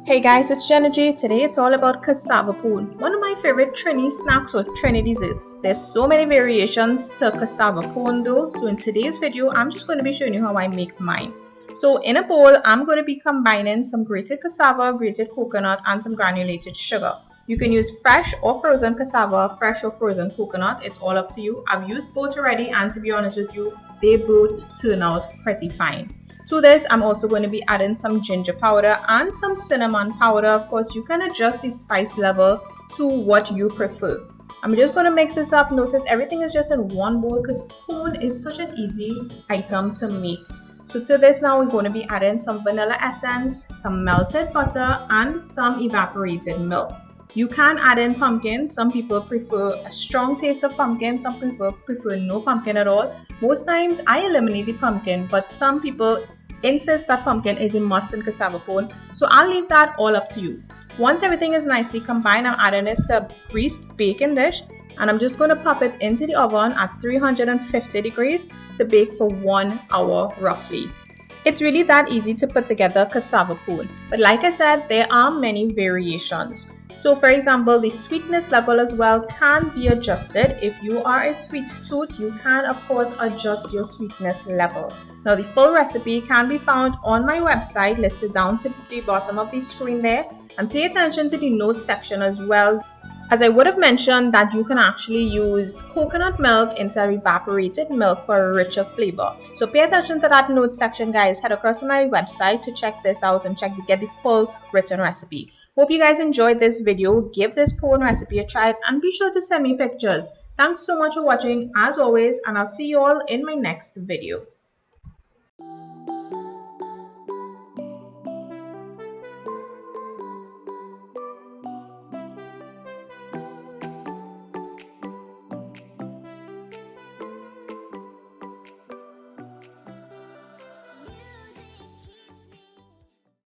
Hey guys, it's Jenna J. Today it's all about cassava pone, one of my favorite Trini snacks or Trini desserts. There's so many variations to cassava pone though, so in today's video I'm just going to be showing you how I make mine. So in a bowl, I'm going to be combining some grated cassava, grated coconut, and some granulated sugar. You can use fresh or frozen cassava, fresh or frozen coconut, it's all up to you. I've used both already, and to be honest with you, they both turn out pretty fine. To this, I'm also going to be adding some ginger powder and some cinnamon powder. Of course, you can adjust the spice level to what you prefer. I'm just going to mix this up. Notice everything is just in one bowl because pone is such an easy item to make. So to this now, we're going to be adding some vanilla essence, some melted butter, and some evaporated milk. You can add in pumpkin. Some people prefer a strong taste of pumpkin. Some people prefer no pumpkin at all. Most times I eliminate the pumpkin, but some people insist that pumpkin is a must in cassava pone. So I'll leave that all up to you. Once everything is nicely combined, I'm adding this to a greased baking dish, and I'm just going to pop it into the oven at 350 degrees to bake for 1 hour roughly. It's really that easy to put together cassava pone, but like I said, there are many variations. So for example, the sweetness level as well can be adjusted. If you are a sweet tooth, you can of course adjust your sweetness level. Now the full recipe can be found on my website listed down to the bottom of the screen there, and pay attention to the notes section as well, as I would have mentioned that you can actually use coconut milk instead of evaporated milk for a richer flavor. So pay attention to that notes section, guys. Head across to my website to check this out and get the full written recipe. Hope you guys enjoyed this video. Give this pone recipe a try and be sure to send me pictures. Thanks so much for watching as always, and I'll see you all in my next video.